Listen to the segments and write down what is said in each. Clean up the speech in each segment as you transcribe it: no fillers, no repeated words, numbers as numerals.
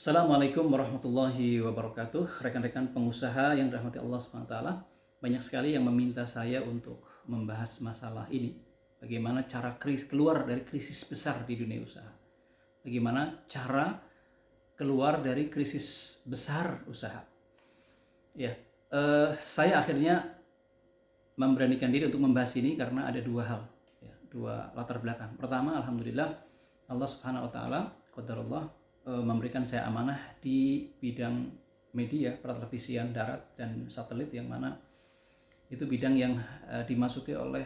Assalamualaikum warahmatullahi wabarakatuh. Rekan-rekan pengusaha yang dirahmati Allah SWT, banyak sekali yang meminta saya untuk membahas masalah ini. Bagaimana cara keluar dari krisis besar di dunia usaha. Bagaimana cara keluar dari krisis besar usaha. Ya, saya akhirnya memberanikan diri untuk membahas ini karena ada dua hal, ya, dua latar belakang. Pertama, alhamdulillah Allah Subhanahu Wa Taala, qadarullah, memberikan saya amanah di bidang media, pertelevisian darat dan satelit, yang mana itu bidang yang dimasuki oleh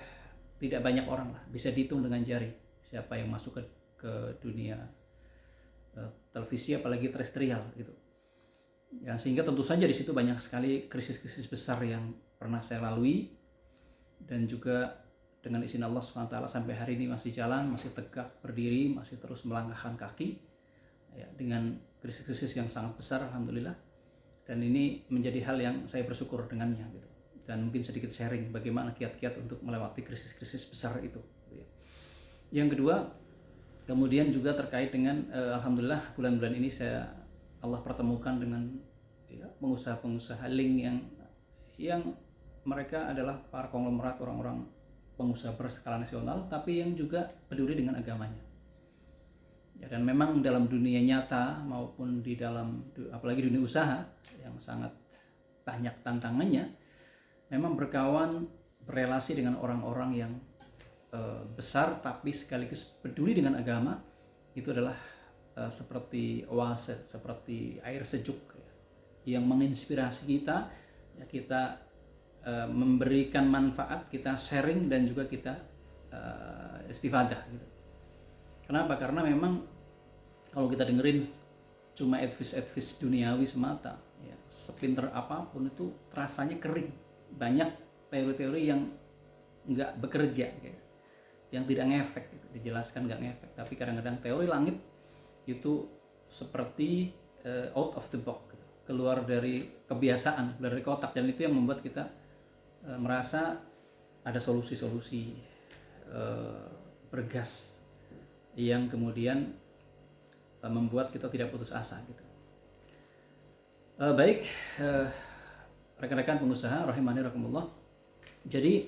tidak banyak orang lah, bisa dihitung dengan jari siapa yang masuk ke dunia televisi, apalagi terestrial gitu. Ya, sehingga tentu saja di situ banyak sekali krisis-krisis besar yang pernah saya lalui, dan juga dengan izin Allah SWT sampai hari ini masih jalan, masih tegak berdiri, masih terus melangkahkan kaki, ya, dengan krisis-krisis yang sangat besar, alhamdulillah. Dan ini menjadi hal yang saya bersyukur dengannya gitu. Dan mungkin sedikit sharing bagaimana kiat-kiat untuk melewati krisis-krisis besar itu gitu ya. Yang kedua, kemudian juga terkait dengan alhamdulillah bulan-bulan ini Allah pertemukan dengan ya, pengusaha-pengusaha link yang mereka adalah para konglomerat, orang-orang pengusaha berskala nasional, tapi yang juga peduli dengan agamanya. Ya, dan memang dalam dunia nyata maupun di dalam apalagi dunia usaha yang sangat banyak tantangannya, memang berkawan, berelasi dengan orang-orang yang besar tapi sekaligus peduli dengan agama, itu adalah seperti oase, seperti air sejuk ya, yang menginspirasi kita, ya, kita memberikan manfaat, kita sharing, dan juga kita istifadah gitu. Kenapa? Karena memang kalau kita dengerin cuma advice duniawi semata, ya, sepinter apapun itu rasanya kering. Banyak teori-teori yang nggak bekerja, ya, yang tidak ngefek, gitu. Dijelaskan nggak ngefek. Tapi kadang-kadang teori langit itu seperti out of the box, gitu. Keluar dari kebiasaan, dari kotak, dan itu yang membuat kita merasa ada solusi-solusi bergas yang kemudian membuat kita tidak putus asa gitu. Baik, rekan-rekan pengusaha rahimani rahimakumullah. Jadi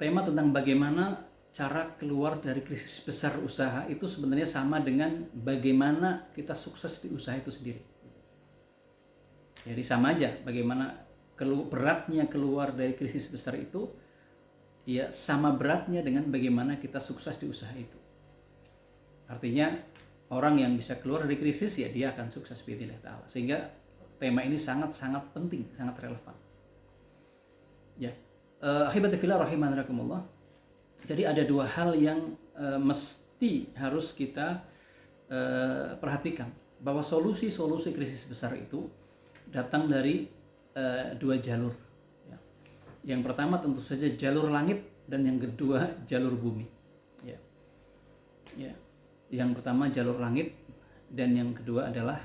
tema tentang bagaimana cara keluar dari krisis besar usaha itu sebenarnya sama dengan bagaimana kita sukses di usaha itu sendiri. Jadi sama aja, bagaimana beratnya keluar dari krisis besar itu, ya sama beratnya dengan bagaimana kita sukses di usaha itu. Artinya orang yang bisa keluar dari krisis, ya dia akan sukses biidznillah ta'ala. Sehingga tema ini sangat-sangat penting, sangat relevan. Ya, ahibati fillah rahimanakumullah. Jadi ada dua hal yang mesti harus kita perhatikan, bahwa solusi-solusi krisis besar itu datang dari dua jalur. Ya. Yang pertama tentu saja jalur langit, dan yang kedua jalur bumi. Ya. Ya. Yang pertama jalur langit, dan yang kedua adalah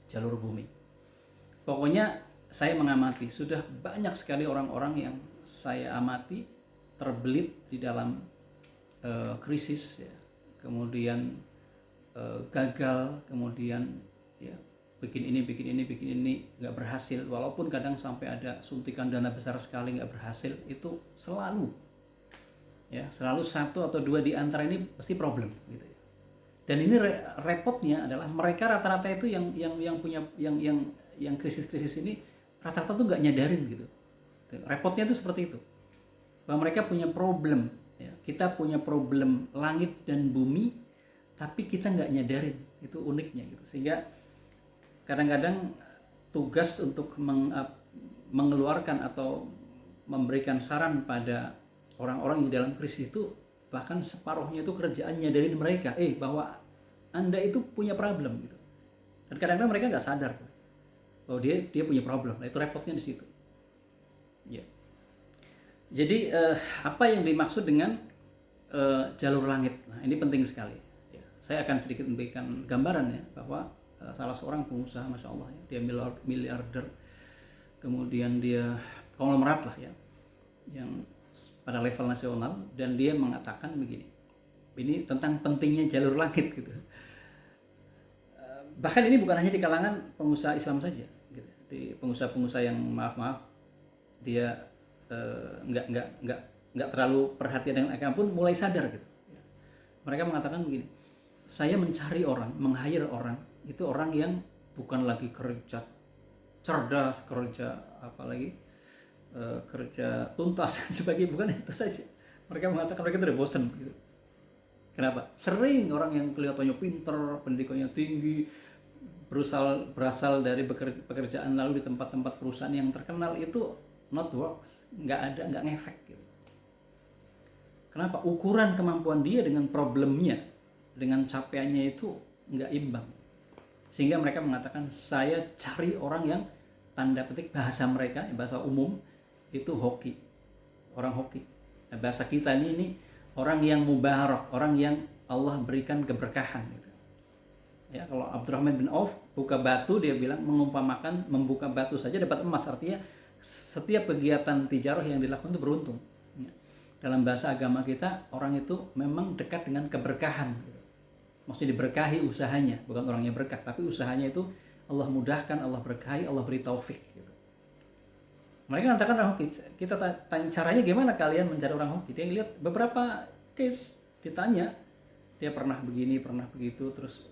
jalur bumi. Pokoknya saya mengamati, sudah banyak sekali orang-orang yang saya amati terbelit di dalam krisis, ya. Kemudian gagal, kemudian ya bikin ini nggak berhasil, walaupun kadang sampai ada suntikan dana besar sekali nggak berhasil, itu selalu satu atau dua di antara ini pasti problem gitu. Dan ini repotnya adalah mereka rata-rata itu yang punya yang krisis-krisis ini rata-rata tuh nggak nyadarin gitu. Repotnya itu seperti itu, bahwa mereka punya problem, ya. Kita punya problem langit dan bumi, tapi kita nggak nyadarin, itu uniknya gitu. Sehingga kadang-kadang tugas untuk mengeluarkan atau memberikan saran pada orang-orang di dalam krisis itu, bahkan separuhnya itu kerjaan nyadarin mereka bahwa Anda itu punya problem gitu. Dan kadang-kadang mereka nggak sadar bahwa dia punya problem. Nah, itu repotnya di situ. Ya. Jadi apa yang dimaksud dengan jalur langit? Nah, ini penting sekali. Ya. Saya akan sedikit memberikan gambaran, ya, bahwa salah seorang pengusaha, masya Allah, ya, dia miliarder, kemudian dia konglomerat lah, ya, yang pada level nasional, dan dia mengatakan begini, ini tentang pentingnya jalur langit gitu. Bahkan ini bukan hanya di kalangan pengusaha Islam saja, gitu. Di pengusaha-pengusaha yang maaf dia nggak terlalu perhatian dengan agama pun mulai sadar gitu. Mereka mengatakan begini, saya mencari orang, meng-hire orang, itu orang yang bukan lagi kerja cerdas, kerja apalagi kerja tuntas dan sebagainya, bukan itu saja. Mereka mengatakan mereka sudah bosan gitu. Kenapa? Sering orang yang kelihatannya pinter, pendidikannya tinggi, berasal dari pekerjaan lalu di tempat-tempat perusahaan yang terkenal itu not works, nggak ngefek gitu. Kenapa? Ukuran kemampuan dia dengan problemnya, dengan capaiannya itu nggak imbang. Sehingga mereka mengatakan saya cari orang yang tanda petik bahasa mereka, bahasa umum itu hoki, orang hoki. Nah, bahasa kita ini orang yang mubarak, orang yang Allah berikan keberkahan gitu. Ya, kalau Abdurrahman bin Auf buka batu, dia bilang mengumpamakan membuka batu saja dapat emas, artinya setiap kegiatan tijarah yang dilakukan itu beruntung. Ya. Dalam bahasa agama kita, orang itu memang dekat dengan keberkahan. Maksudnya diberkahi usahanya, bukan orangnya berkah, tapi usahanya itu Allah mudahkan, Allah berkahi, Allah beri taufik. Gitu. Mereka katakan hoki. Kita tanya caranya gimana kalian mencari orang hoki. Dia lihat beberapa case, ditanya dia pernah begini, pernah begitu, terus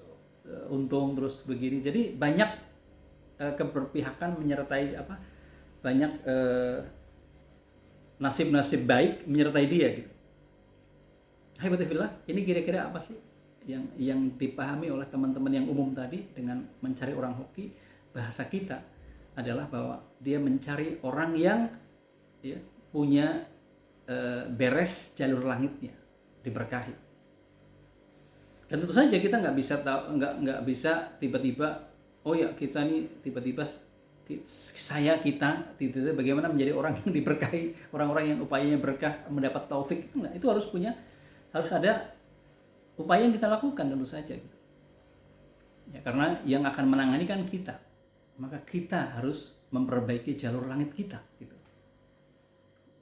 untung, terus begini. Jadi banyak keberpihakan menyertai banyak nasib-nasib baik menyertai dia gitu. Hai Batifillah, ini kira-kira apa sih yang dipahami oleh teman-teman yang umum tadi dengan mencari orang hoki? Bahasa kita adalah bahwa dia mencari orang yang ya, punya beres jalur langitnya, diberkahi. Dan tentu saja kita nggak bisa tiba-tiba, oh ya kita nih tiba-tiba kita bagaimana menjadi orang yang diberkahi, orang-orang yang upayanya berkah, mendapat taufik. Itu harus ada upaya yang kita lakukan tentu saja. Ya, karena yang akan menangani kan kita, maka kita harus memperbaiki jalur langit kita. Gitu.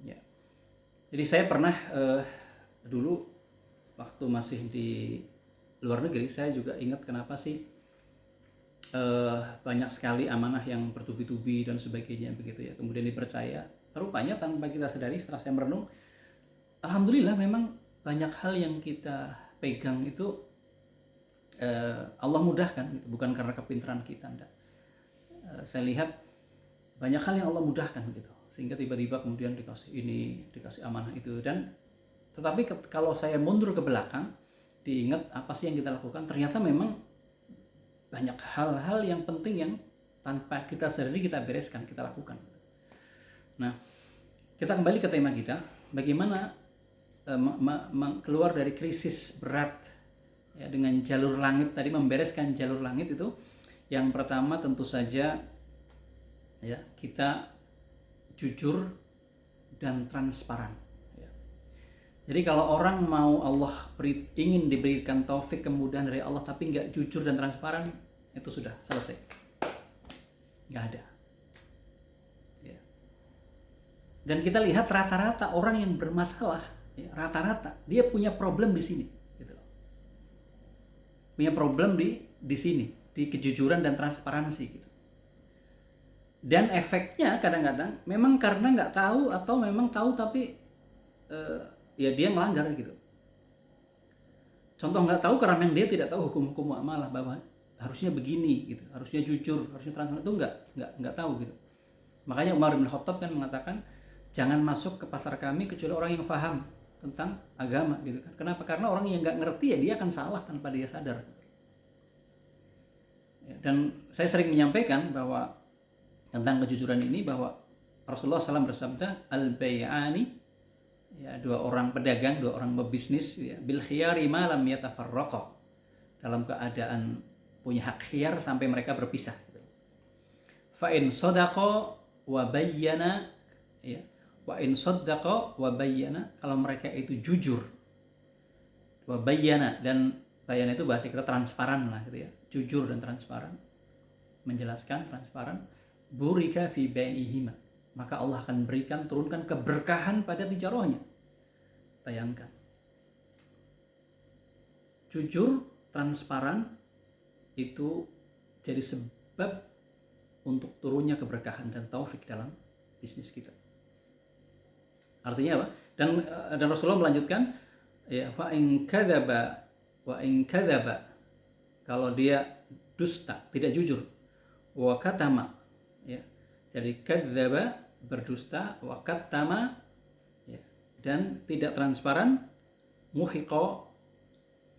Ya. Jadi saya pernah dulu waktu masih di luar negeri, saya juga ingat kenapa sih banyak sekali amanah yang bertubi-tubi dan sebagainya begitu ya, kemudian dipercaya. Rupanya tanpa kita sadari, setelah saya merenung, alhamdulillah memang banyak hal yang kita pegang itu Allah mudahkan gitu, bukan karena kepintaran kita, enggak. Saya lihat banyak hal yang Allah mudahkan gitu, sehingga tiba-tiba kemudian dikasih amanah itu. Dan tetapi kalau saya mundur ke belakang, diingat apa sih yang kita lakukan, ternyata memang banyak hal-hal yang penting yang tanpa kita sadari kita bereskan, kita lakukan. Nah, kita kembali ke tema kita, bagaimana keluar dari krisis berat ya, dengan jalur langit tadi, membereskan jalur langit itu. Yang pertama tentu saja ya, kita jujur dan transparan. Jadi kalau orang mau ingin diberikan taufik, kemudahan dari Allah, tapi nggak jujur dan transparan, itu sudah selesai, nggak ada. Ya. Dan kita lihat rata-rata orang yang bermasalah, ya, rata-rata dia punya problem di sini, gitu. Punya problem di sini, di kejujuran dan transparansi, gitu. Dan efeknya kadang-kadang memang karena nggak tahu, atau memang tahu tapi ya dia melanggar gitu. Contoh nggak tahu karena dia tidak tahu hukum-hukum muamalah, bahwa harusnya begini gitu, harusnya jujur, harusnya transparan, itu nggak tahu gitu. Makanya Umar bin Khattab kan mengatakan jangan masuk ke pasar kami kecuali orang yang paham tentang agama gitu kan. Kenapa? Karena orang yang nggak ngerti ya dia akan salah tanpa dia sadar. Ya, dan saya sering menyampaikan bahwa tentang kejujuran ini, bahwa Rasulullah SAW bersabda, al-bay'ani, ya, dua orang pedagang, dua orang pebisnis, ya, bil khiyari ma lam yatafarraqa, dalam keadaan punya hak khiyar sampai mereka berpisah. Fa in sadaqa wa bayyana, ya, wa in sadaqa wa bayyana, kalau mereka itu jujur, wa bayyana, dan bayana itu bahasa kita transparan lah gitu ya, jujur dan transparan, menjelaskan, transparan, burika fi bai'ihima, maka Allah akan turunkan keberkahan pada tijarahnya. Bayangkan, jujur, transparan itu jadi sebab untuk turunnya keberkahan dan taufik dalam bisnis kita. Artinya apa? Dan Rasulullah melanjutkan, ya, wa in kadzaba, kalau dia dusta, tidak jujur, wa katama, ya. Jadi kadzaba berdusta, wa katama, ya, dan tidak transparan, muhiqo,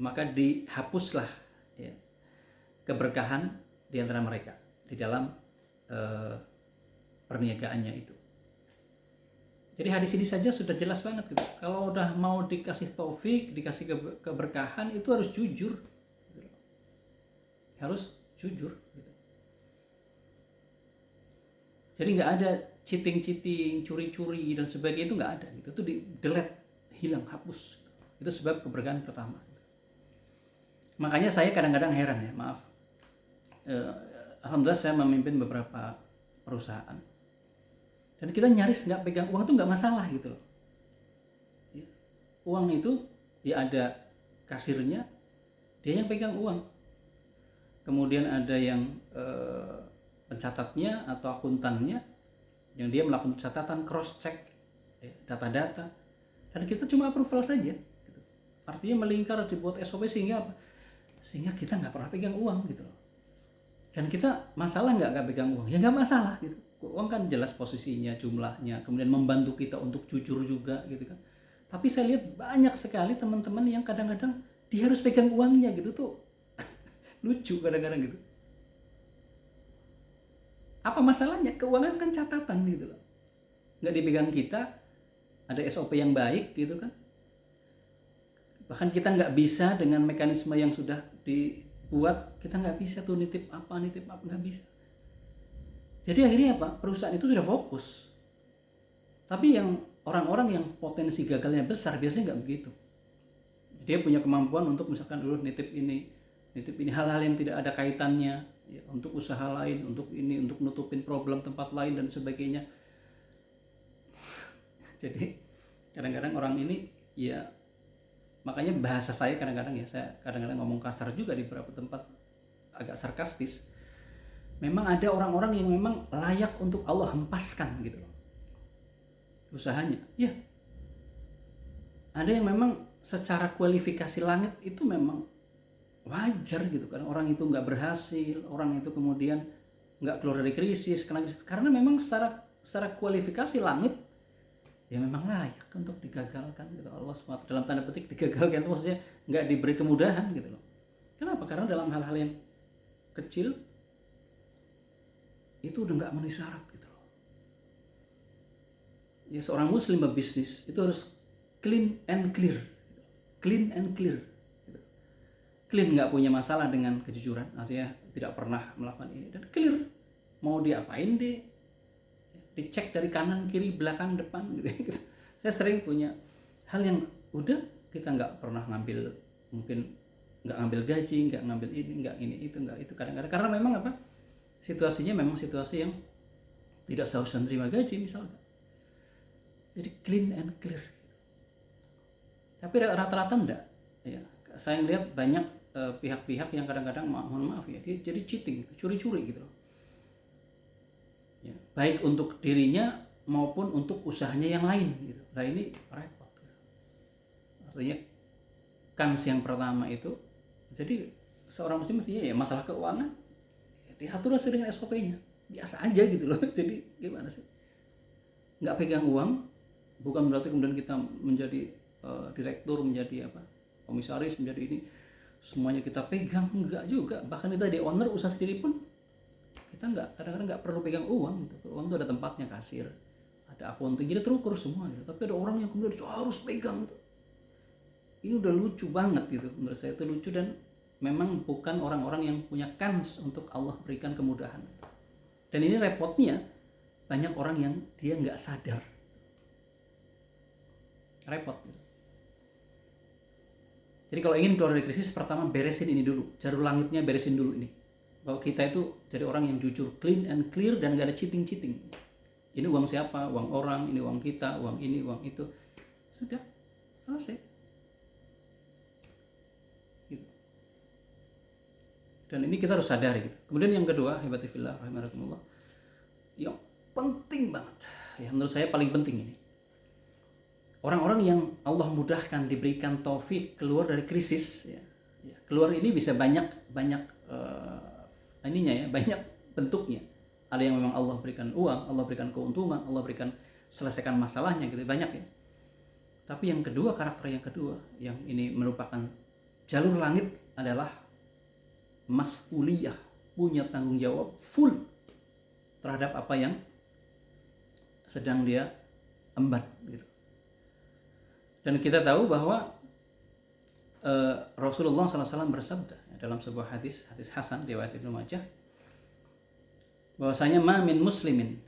maka dihapuslah, ya, keberkahan di antara mereka di dalam perniagaannya itu. Jadi hadis ini saja sudah jelas banget gitu. Kalau udah mau dikasih taufik, dikasih keberkahan, itu harus jujur, gitu. Harus jujur, gitu. Jadi nggak ada cheating, curi-curi dan sebagainya, itu nggak ada. Gitu. Itu di-delete, hilang, hapus. Itu sebab keberkahan pertama. Makanya saya kadang-kadang heran ya, maaf. Alhamdulillah saya memimpin beberapa perusahaan. Dan kita nyaris nggak pegang uang, itu nggak masalah gitu loh. Ya. Uang itu ya ada kasirnya, dia yang pegang uang. Kemudian ada yang pencatatnya atau akuntannya, yang dia melakukan catatan, cross check, ya, data-data. Dan kita cuma approval saja. Gitu. Artinya melingkar, dibuat SOP sehingga apa? Sehingga kita nggak pernah pegang uang gitu loh. Dan kita masalah nggak pegang uang? Ya nggak masalah gitu. Uang kan jelas posisinya, jumlahnya, kemudian membantu kita untuk jujur juga gitu kan. Tapi saya lihat banyak sekali teman-teman yang kadang-kadang dia harus pegang uangnya gitu tuh. Lucu kadang-kadang gitu. Apa masalahnya? Keuangan kan catatan gitu loh. Nggak dipegang kita, ada SOP yang baik gitu kan. Bahkan kita nggak bisa dengan mekanisme yang sudah dibuat, kita nggak bisa tuh nitip apa, nggak bisa. Jadi akhirnya apa? Perusahaan itu sudah fokus. Tapi yang orang-orang yang potensi gagalnya besar biasanya nggak begitu. Dia punya kemampuan untuk misalkan dulu nitip ini hal-hal yang tidak ada kaitannya, ya, untuk usaha lain, untuk ini, untuk nutupin problem tempat lain dan sebagainya. Jadi kadang-kadang orang ini ya, makanya bahasa saya kadang-kadang ya, saya kadang-kadang ngomong kasar juga di beberapa tempat, agak sarkastis. Memang ada orang-orang yang memang layak untuk Allah hempaskan gitu loh usahanya. Ya, ada yang memang secara kualifikasi langit itu memang wajar gitu kan, orang itu nggak berhasil, orang itu kemudian nggak keluar dari krisis karena memang secara kualifikasi langit ya memang layak untuk digagalkan gitu. Allah SWT dalam tanda petik digagalkan itu maksudnya nggak diberi kemudahan gitu loh. Kenapa? Karena dalam hal-hal yang kecil itu udah nggak memenuhi syarat gitu loh. Ya, seorang muslim berbisnis itu harus clean and clear. Clean and clear. Clean, nggak punya masalah dengan kejujuran, artinya tidak pernah melakukan ini, dan clear, mau diapain dicek dari kanan, kiri, belakang, depan gitu. Saya sering punya hal yang udah kita nggak pernah ngambil, mungkin nggak ngambil gaji, nggak ngambil ini, nggak ini itu kadang-kadang karena memang apa, situasinya memang situasi yang tidak seharusnya menerima gaji misalnya. Jadi clean and clear. Tapi rata-rata enggak. Ya, saya melihat banyak pihak-pihak yang kadang-kadang mohon maaf ya, dia jadi cheating, curi-curi gitu. Ya, baik untuk dirinya maupun untuk usahanya yang lain gitu. Nah ini repot. Artinya kans yang pertama itu, jadi seorang muslim mestinya ya masalah keuangan diatur sesuai dengan SOP-nya, biasa aja gitu loh. Jadi gimana sih? Nggak pegang uang bukan berarti kemudian kita menjadi direktur, menjadi apa, komisaris, menjadi ini semuanya kita pegang, enggak juga. Bahkan kita di owner usaha sendiri pun kita kadang-kadang nggak perlu pegang uang gitu. Uang itu ada tempatnya, kasir, ada akunting, jadi terukur semua gitu. Tapi ada orang yang kemudian harus pegang gitu. Ini udah lucu banget gitu, menurut saya itu lucu, dan memang bukan orang-orang yang punya kans untuk Allah berikan kemudahan. Dan ini repotnya, banyak orang yang dia nggak sadar, repot gitu. Jadi kalau ingin keluar dari krisis, pertama beresin ini dulu, jalur langitnya beresin dulu ini. Bahwa kita itu jadi orang yang jujur, clean and clear, dan gak ada cheating. Ini uang siapa? Uang orang, ini uang kita, uang ini, uang itu. Sudah, selesai. Gitu. Dan ini kita harus sadari gitu. Kemudian yang kedua, hibatifillah rahimakumullah, yang penting banget, ya menurut saya paling penting ini. Orang-orang yang Allah mudahkan diberikan taufik keluar dari krisis, ya. Keluar ini bisa banyak ininya ya, banyak bentuknya. Ada yang memang Allah berikan uang, Allah berikan keuntungan, Allah berikan selesaikan masalahnya gitu, banyak ya. Tapi yang kedua, karakter yang kedua, yang ini merupakan jalur langit adalah mas'uliyah, punya tanggung jawab full terhadap apa yang sedang dia emban gitu. Dan kita tahu bahwa Rasulullah SAW bersabda dalam sebuah hadis Hasan riwayat Ibnu Majah, bahwasanya ma min muslimin,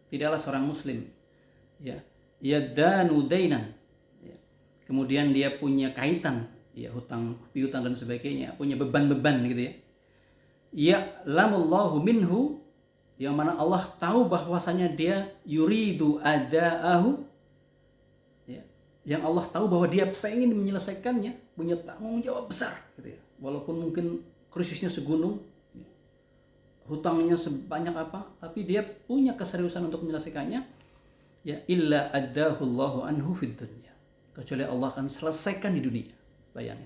tidaklah seorang muslim ya yadanu dainan, ya, kemudian dia punya kaitan ya, hutang piutang dan sebagainya, punya beban-beban gitu ya, ya'lamullahu minhu, yang mana Allah tahu bahwasanya dia yuridu adaahu, ya, yang Allah tahu bahwa dia pengen menyelesaikannya, punya tanggung jawab besar gitu ya, walaupun mungkin krisisnya segunung ya, hutangnya sebanyak apa, tapi dia punya keseriusan untuk menyelesaikannya, ya illa addahu Allahu anhu fid dunya, kecuali Allah akan selesaikan di dunia. Bayangin.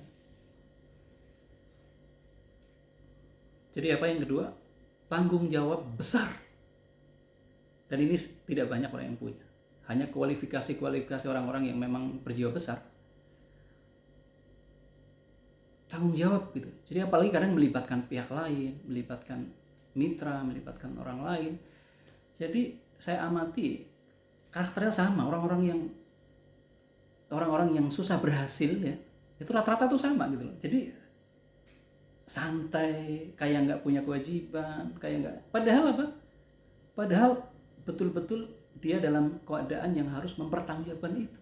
Jadi apa yang kedua? Tanggung jawab besar. Dan ini tidak banyak orang yang punya. Hanya kualifikasi orang-orang yang memang berjiwa besar. Tanggung jawab gitu. Jadi apalagi kadang melibatkan pihak lain, melibatkan mitra, melibatkan orang lain. Jadi saya amati karakternya sama, orang-orang yang susah berhasil ya, itu rata-rata tuh sama gitu loh. Jadi santai, kayak nggak punya kewajiban, kayak nggak. Padahal apa? Padahal betul-betul dia dalam keadaan yang harus mempertanggungjawabkan itu.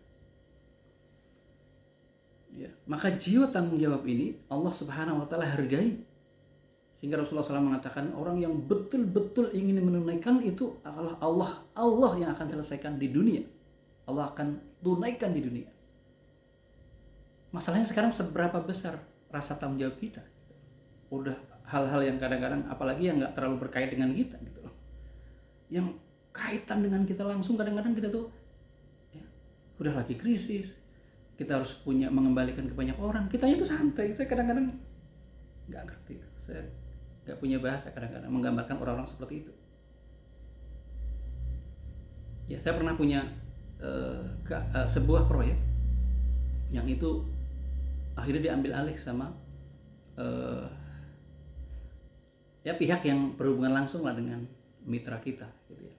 Ya, maka jiwa tanggung jawab ini Allah Subhanahu Wa Taala hargai. Sehingga Rasulullah SAW mengatakan orang yang betul-betul ingin menunaikan itu Allah yang akan selesaikan di dunia. Allah akan tunaikan di dunia. Masalahnya sekarang seberapa besar rasa tanggung jawab kita? Udah hal-hal yang kadang-kadang, apalagi yang nggak terlalu berkait dengan kita gitu loh, yang kaitan dengan kita langsung, kadang-kadang kita tuh ya, udah lagi krisis, kita harus punya mengembalikan ke banyak orang, kitanya tuh santai. Saya kadang-kadang nggak ngerti, saya nggak punya bahasa kadang-kadang menggambarkan orang-orang seperti itu. Ya, saya pernah punya sebuah proyek yang itu akhirnya diambil alih sama ya pihak yang berhubungan langsung lah dengan mitra kita gitu ya.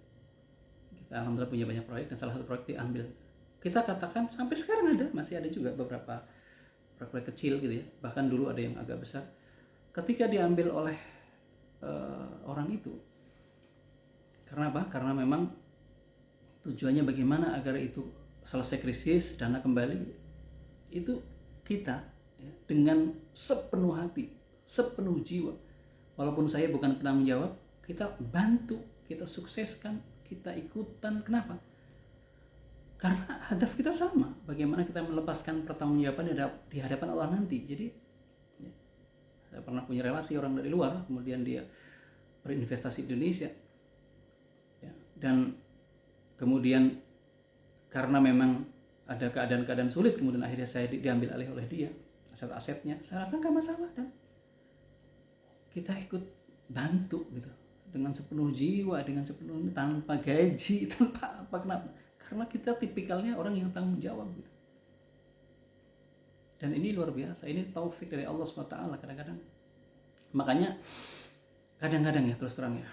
Kita alhamdulillah punya banyak proyek dan salah satu proyek diambil. Kita katakan sampai sekarang masih ada juga beberapa proyek kecil gitu ya. Bahkan dulu ada yang agak besar. Ketika diambil oleh orang itu, karena apa? Karena memang tujuannya bagaimana agar itu selesai krisis, dana kembali, itu kita ya, dengan sepenuh hati, sepenuh jiwa, walaupun saya bukan penanggung jawab, kita bantu, kita sukseskan, kita ikutan. Kenapa? Karena hadaf kita sama, bagaimana kita melepaskan pertanggungjawaban di hadapan Allah nanti. Jadi ya, saya pernah punya relasi orang dari luar, kemudian dia berinvestasi di Indonesia ya, dan kemudian karena memang ada keadaan-keadaan sulit, kemudian akhirnya saya diambil alih oleh dia aset-asetnya. Saya rasa nggak masalah dan kita ikut bantu gitu dengan sepenuh jiwa, dengan sepenuh, tanpa gaji, tanpa apa. Kenapa? Karena kita tipikalnya orang yang tanggung jawab gitu. Dan ini luar biasa, ini taufik dari Allah SWT kadang-kadang. Makanya kadang-kadang ya, terus terang ya,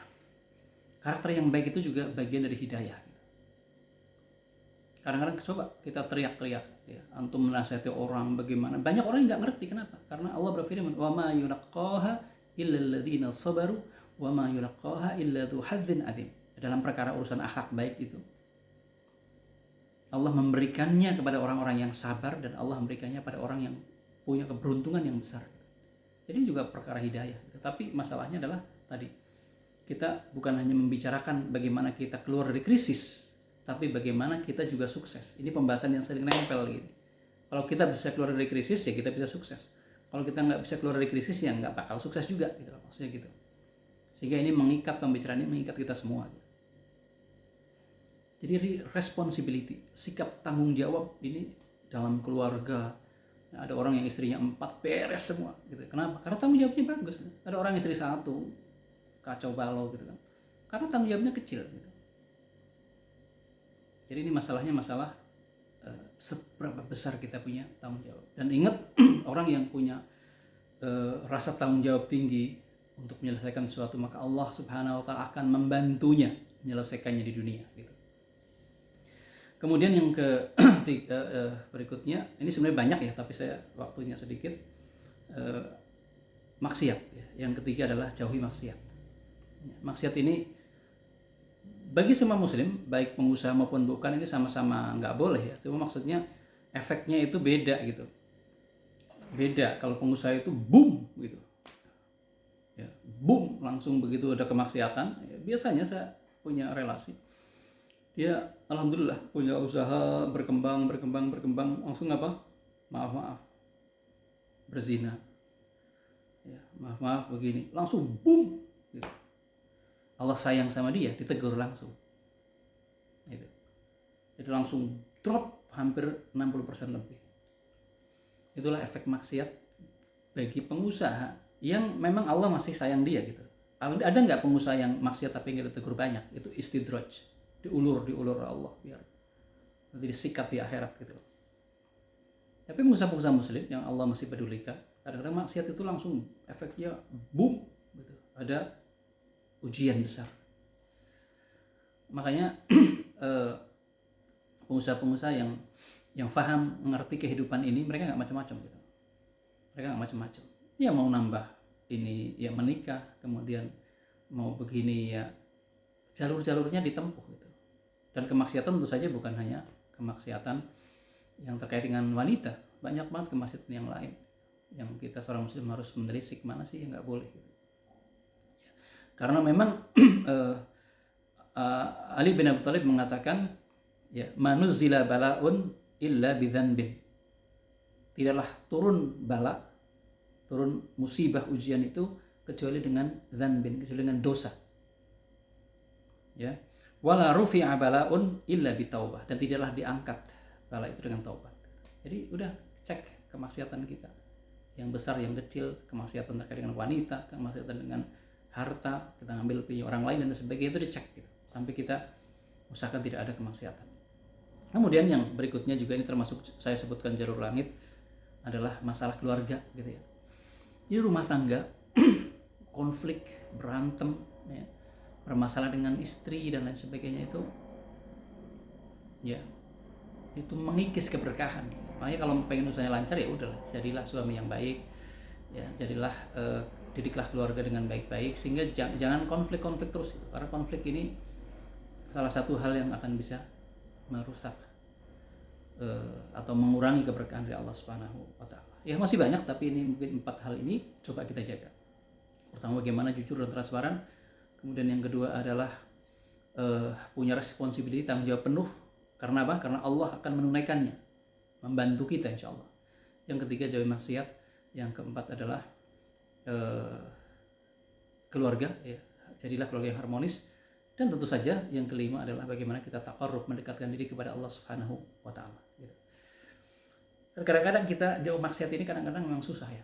karakter yang baik itu juga bagian dari hidayah gitu. Kadang-kadang coba kita teriak-teriak ya, antum menasihati orang bagaimana, banyak orang yang nggak ngerti. Kenapa? Karena Allah berfirman, wa ma yulaqqaha illa alladziina sabaru wa ma yulaqqaha illa dzu hazzin adzim. Dalam perkara urusan akhlak baik itu Allah memberikannya kepada orang-orang yang sabar, dan Allah memberikannya pada orang yang punya keberuntungan yang besar. Jadi juga perkara hidayah. Tapi masalahnya adalah tadi, kita bukan hanya membicarakan bagaimana kita keluar dari krisis, tapi bagaimana kita juga sukses. Ini pembahasan yang sering nempel gitu. Kalau kita bisa keluar dari krisis, ya kita bisa sukses. Kalau kita nggak bisa keluar dari krisis ya nggak bakal sukses juga gitu loh, maksudnya gitu. Sehingga ini mengikat, pembicaraan ini mengikat kita semua gitu. Jadi responsibility, sikap tanggung jawab ini dalam keluarga. Ada orang yang istrinya 4 beres semua gitu. Kenapa? Karena tanggung jawabnya bagus. Ada orang istri 1 kacau balau gitu kan. Karena tanggung jawabnya kecil gitu. Jadi ini masalahnya masalah seberapa besar kita punya tanggung jawab. Dan ingat orang yang punya rasa tanggung jawab tinggi untuk menyelesaikan sesuatu, maka Allah Subhanahu wa taala akan membantunya menyelesaikannya di dunia gitu. Kemudian yang berikutnya, ini sebenarnya banyak ya, tapi saya waktunya sedikit. Maksiat ya. Yang ketiga adalah jauhi maksiat. Maksiat ini bagi semua muslim, baik pengusaha maupun bukan, ini sama-sama nggak boleh ya. Cuma maksudnya efeknya itu beda gitu. Beda kalau pengusaha itu boom gitu. Ya, boom langsung begitu ada kemaksiatan. Ya, biasanya saya punya relasi. Dia alhamdulillah punya usaha berkembang langsung apa? Maaf berzina. Ya, maaf begini, langsung boom gitu. Allah sayang sama dia, ditegur langsung. Gitu. Jadi langsung drop hampir 60% lebih. Itulah efek maksiat bagi pengusaha yang memang Allah masih sayang dia gitu. Ada nggak pengusaha yang maksiat tapi nggak ditegur banyak? Itu istidraj, diulur Allah biar nanti disikat di akhirat gitu. Tapi pengusaha-pengusaha muslim yang Allah masih pedulikan, kadang-kadang maksiat itu langsung efeknya boom gitu. Ada ujian besar. Makanya pengusaha-pengusaha yang paham, mengerti kehidupan ini, mereka nggak macam-macam gitu. Mereka nggak macam-macam. Ya mau nambah ini, ya menikah, kemudian mau begini ya jalur-jalurnya ditempuh gitu. Dan kemaksiatan tentu saja bukan hanya kemaksiatan yang terkait dengan wanita, banyak banget kemaksiatan yang lain yang kita seorang muslim harus menelisik mana sih yang nggak boleh gitu. Karena memang Ali bin Abi Thalib mengatakan ya manuzzila balaun illa bidzanbin. Tidaklah turun bala, turun musibah ujian itu kecuali dengan dzanbin, kecuali dengan dosa. Ya. Wala rufi'a balaun illa bitaubah, dan tidaklah diangkat bala itu dengan taubat. Jadi udah cek kemaksiatan kita. Yang besar, yang kecil, kemaksiatan terkait dengan wanita, kemaksiatan dengan harta, kita ngambil punya orang lain dan sebagainya, itu dicek gitu. Sampai kita usahakan tidak ada kemaksiatan. Kemudian yang berikutnya juga ini termasuk saya sebutkan jalur langit adalah masalah keluarga gitu ya. Jadi rumah tangga konflik, berantem ya, bermasalah dengan istri dan lain sebagainya itu ya itu mengikis keberkahan. Makanya kalau pengen usahanya lancar ya udahlah, jadilah suami yang baik ya, jadilah didiklah keluarga dengan baik-baik sehingga jangan konflik-konflik terus gitu. Karena konflik ini salah satu hal yang akan bisa merusak atau mengurangi keberkahan dari Allah Subhanahu wa taala. Ya masih banyak, tapi ini mungkin 4 hal ini coba kita jaga. Pertama, bagaimana jujur dan transparan. Kemudian yang kedua adalah punya responsibility, tanggung jawab penuh. Karena apa? Karena Allah akan menunaikannya, membantu kita insya Allah. Yang ketiga, jauhi maksiat. Yang keempat adalah keluarga ya, jadilah keluarga yang harmonis. Dan tentu saja yang kelima adalah bagaimana kita taqarrub, mendekatkan diri kepada Allah Subhanahu wa taala gitu. Dan kadang-kadang kita jauh maksiat ini kadang-kadang memang susah ya.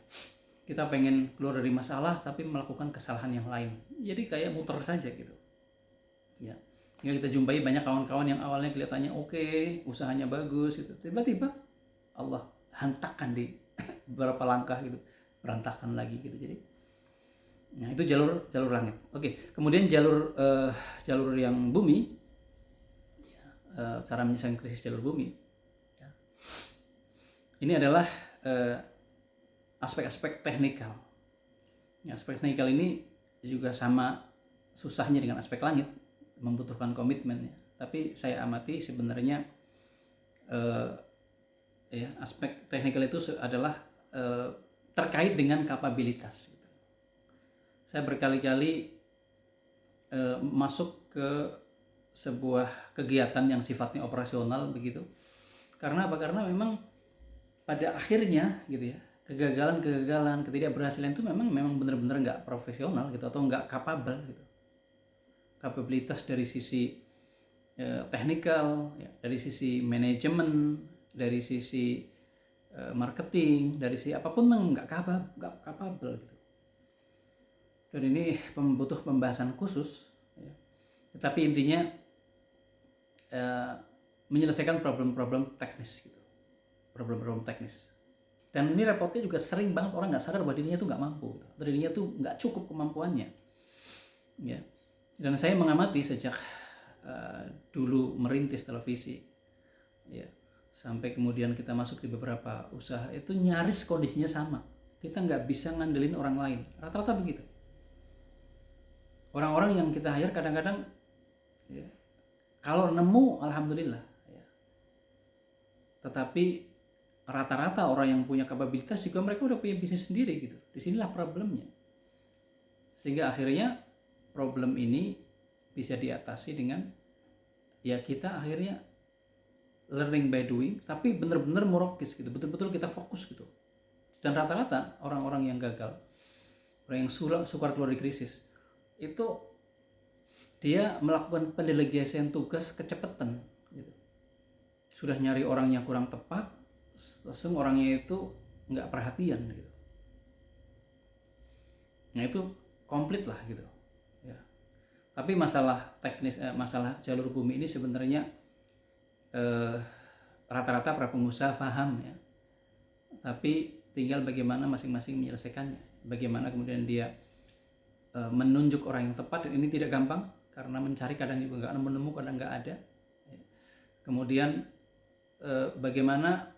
Kita pengen keluar dari masalah tapi melakukan kesalahan yang lain. Jadi kayak muter saja gitu. Ya. Hingga kita jumpai banyak kawan-kawan yang awalnya kelihatannya oke, usahanya bagus gitu. Tiba-tiba Allah hantakkan di beberapa langkah gitu, berantakan lagi gitu. Jadi nah itu jalur langit. Oke, kemudian jalur yang bumi, cara menyelesaikan krisis jalur bumi. Ya. Ini adalah aspek-aspek teknikal. Ya, aspek teknikal ini juga sama susahnya dengan aspek langit, membutuhkan komitmen. Ya. Tapi saya amati sebenarnya ya, aspek teknikal itu adalah terkait dengan kapabilitas. Saya berkali-kali masuk ke sebuah kegiatan yang sifatnya operasional begitu. Karena apa? Karena memang pada akhirnya gitu ya, kegagalan, ketidakberhasilan itu memang benar-benar nggak profesional gitu, atau nggak capable gitu. Kapabilitas dari sisi teknikal, ya, dari sisi manajemen, dari sisi marketing, dari sisi apapun memang nggak capable gitu. Dan ini butuh pembahasan khusus, ya. Tetapi intinya menyelesaikan problem-problem teknis gitu, problem-problem teknis. Dan ini repotnya juga sering banget orang nggak sadar bahwa dirinya tuh nggak mampu, gitu. Dirinya tuh nggak cukup kemampuannya, ya. Dan saya mengamati sejak dulu merintis televisi, ya, sampai kemudian kita masuk di beberapa usaha, itu nyaris kondisinya sama. Kita nggak bisa ngandelin orang lain, rata-rata begitu. Orang-orang yang kita hire kadang-kadang, ya, kalau nemu alhamdulillah, ya. Tetapi rata-rata orang yang punya kapabilitas juga mereka udah punya bisnis sendiri gitu. Disinilah problemnya. Sehingga akhirnya problem ini bisa diatasi dengan, ya, kita akhirnya learning by doing, tapi benar-benar merokis gitu, betul-betul kita fokus gitu. Dan rata-rata orang-orang yang gagal, orang yang sukar keluar dari krisis, itu dia melakukan pendelegasian tugas kecepatan gitu. Sudah nyari orangnya kurang tepat, langsung orangnya itu nggak perhatian gitu. Nah itu komplit lah gitu, ya. Tapi masalah teknis, masalah jalur bumi ini sebenarnya rata-rata para pengusaha paham, ya. Tapi tinggal bagaimana masing-masing menyelesaikannya, bagaimana kemudian dia menunjuk orang yang tepat. Dan ini tidak gampang karena mencari kadang juga nggak nemu, kadang nggak ada, ya. Kemudian bagaimana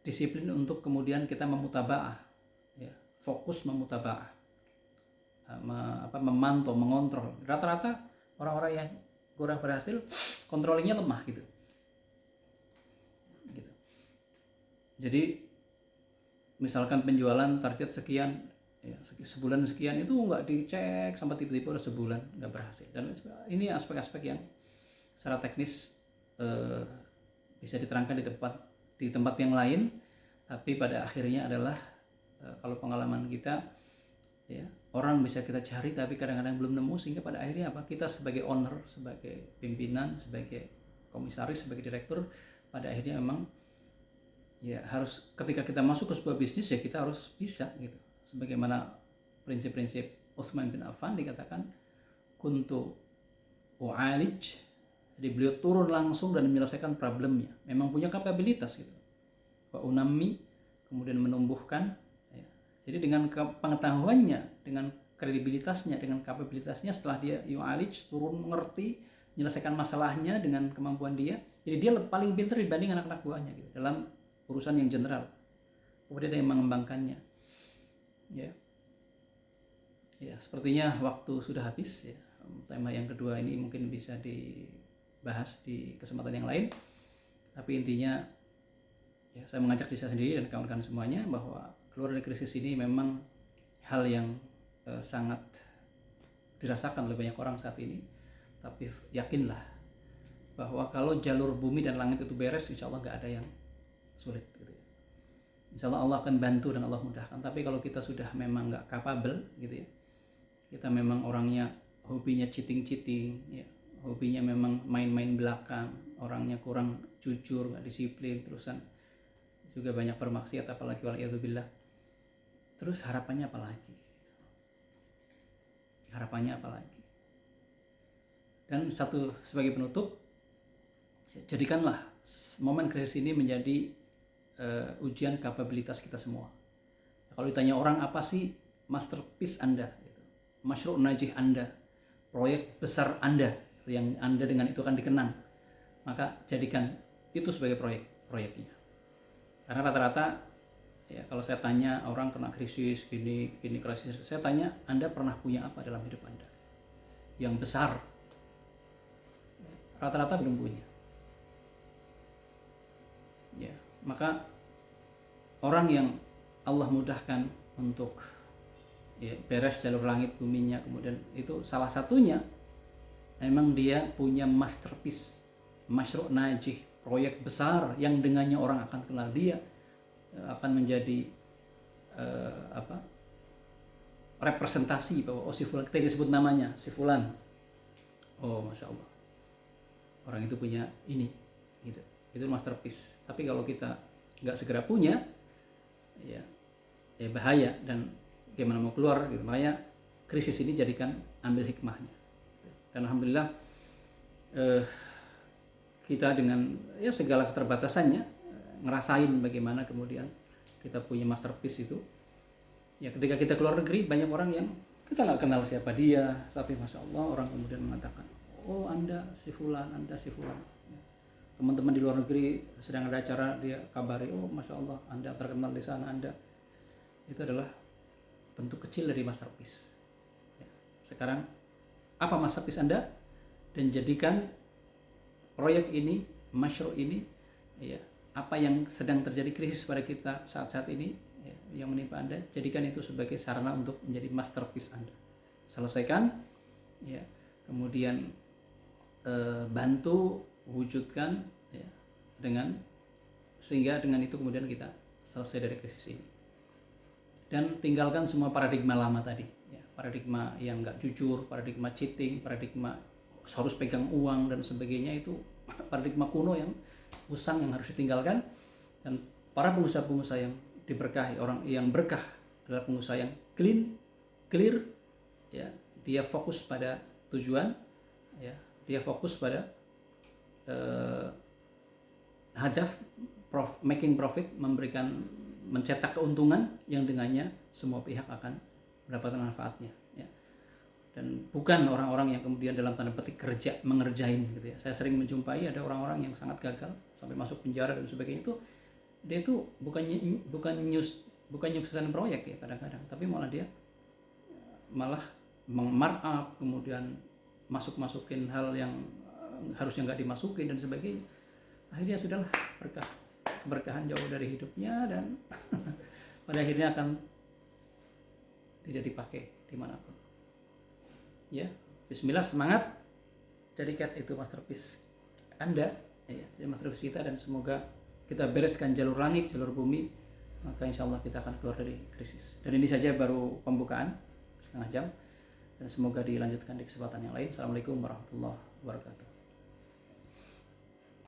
disiplin untuk kemudian kita memutabaah, ya, fokus memutabaah, memantau, mengontrol. Rata-rata orang-orang yang kurang berhasil kontrolingnya lemah gitu. Jadi misalkan penjualan target sekian, ya, sebulan sekian, itu nggak dicek sampai tiba-tiba udah sebulan nggak berhasil. Dan ini aspek-aspek yang secara teknis bisa diterangkan di tempat yang lain, tapi pada akhirnya adalah kalau pengalaman kita, ya, orang bisa kita cari tapi kadang-kadang belum nemu, sehingga pada akhirnya apa, kita sebagai owner, sebagai pimpinan, sebagai komisaris, sebagai direktur, pada akhirnya memang, ya, harus ketika kita masuk ke sebuah bisnis, ya kita harus bisa gitu, sebagaimana prinsip-prinsip Utsman bin Affan dikatakan kuntu u'alij, jadi beliau turun langsung dan menyelesaikan problemnya, memang punya kapabilitas gitu. Wa unammi, kemudian menumbuhkan, ya. Jadi dengan pengetahuannya, dengan kredibilitasnya, dengan kapabilitasnya, setelah dia yu'alij, turun mengerti, menyelesaikan masalahnya dengan kemampuan dia, jadi dia paling pintar dibanding anak-anak buahnya gitu, dalam urusan yang general. Kemudian dia yang mengembangkannya, ya. Ya, sepertinya waktu sudah habis, ya. Tema yang kedua ini mungkin bisa dibahas di kesempatan yang lain, tapi intinya, ya, saya mengajak diri saya sendiri dan kawan-kawan semuanya bahwa keluar dari krisis ini memang hal yang sangat dirasakan oleh banyak orang saat ini. Tapi yakinlah bahwa kalau jalur bumi dan langit itu beres, insya Allah gak ada yang sulit gitu, ya. Insya Allah Allah akan bantu dan Allah mudahkan. Tapi kalau kita sudah memang gak capable gitu, ya, kita memang orangnya hobinya cheating, ya, hobinya memang main-main belakang, orangnya kurang jujur, gak disiplin, terusan juga banyak bermaksiat, apalagi waliyadzubillah, terus harapannya apa lagi? Dan sebagai penutup, jadikanlah momen krisis ini menjadi ujian kapabilitas kita semua. Kalau ditanya orang, apa sih masterpiece Anda, gitu, masyru' najih Anda, proyek besar Anda yang Anda dengan itu akan dikenang, maka jadikan itu sebagai proyeknya. Karena rata-rata, ya, kalau saya tanya orang kena krisis gini krisis, saya tanya, Anda pernah punya apa dalam hidup Anda yang besar? Rata-rata belum punya. Ya, maka orang yang Allah mudahkan untuk, ya, beres jalur langit buminya, kemudian itu salah satunya memang dia punya masterpiece, masyru' najih, proyek besar yang dengannya orang akan kenal dia, akan menjadi apa representasi bahwa si fulan, kita disebut namanya si fulan, oh masya Allah orang itu punya ini gitu, itu masterpiece. Tapi kalau kita nggak segera punya, ya bahaya dan gimana mau keluar gitu. Makanya krisis ini jadikan ambil hikmahnya. Dan alhamdulillah kita dengan ya segala keterbatasannya ngerasain bagaimana kemudian kita punya masterpiece itu. Ya ketika kita keluar negeri, banyak orang yang kita nggak kenal siapa dia, tapi masya Allah orang kemudian mengatakan, oh anda si fulan, anda si fulan. Teman-teman di luar negeri sedang ada acara, dia kabari, oh masya Allah anda terkenal di sana, anda. Itu adalah bentuk kecil dari masterpiece. Ya. Sekarang apa masterpiece anda? Dan jadikan proyek ini, masyru' ini, ya apa yang sedang terjadi krisis pada kita saat-saat ini, ya, yang menimpa anda, jadikan itu sebagai sarana untuk menjadi masterpiece anda. Selesaikan, ya, kemudian bantu wujudkan, ya, dengan sehingga dengan itu kemudian kita selesai dari krisis ini. Dan tinggalkan semua paradigma lama tadi, ya, paradigma yang nggak jujur, paradigma cheating, paradigma harus pegang uang dan sebagainya. Itu paradigma kuno yang usang yang harus ditinggalkan. Dan para pengusaha-pengusaha yang diberkahi, orang yang berkah adalah pengusaha yang clear, ya, dia fokus pada tujuan, ya, dia fokus pada hadaf making profit, mencetak keuntungan yang dengannya semua pihak akan mendapatkan manfaatnya, ya. Dan bukan orang-orang yang kemudian dalam tanda petik mengerjain gitu ya. Saya sering menjumpai ada orang-orang yang sangat gagal sampai masuk penjara dan sebagainya, itu dia itu bukan nyuksesan proyek ya kadang-kadang, tapi malah meng-markup, kemudian masukin hal yang harusnya nggak dimasukin dan sebagainya. Akhirnya sudahlah, keberkahan jauh dari hidupnya dan pada akhirnya akan tidak dipakai dimanapun. Ya, bismillah, semangat, jadikan itu masterpiece anda, ya, masterpiece kita, dan semoga kita bereskan jalur langit, jalur bumi, maka insya Allah kita akan keluar dari krisis. Dan ini saja baru pembukaan setengah jam, dan semoga dilanjutkan di kesempatan yang lain. Assalamualaikum warahmatullahi wabarakatuh.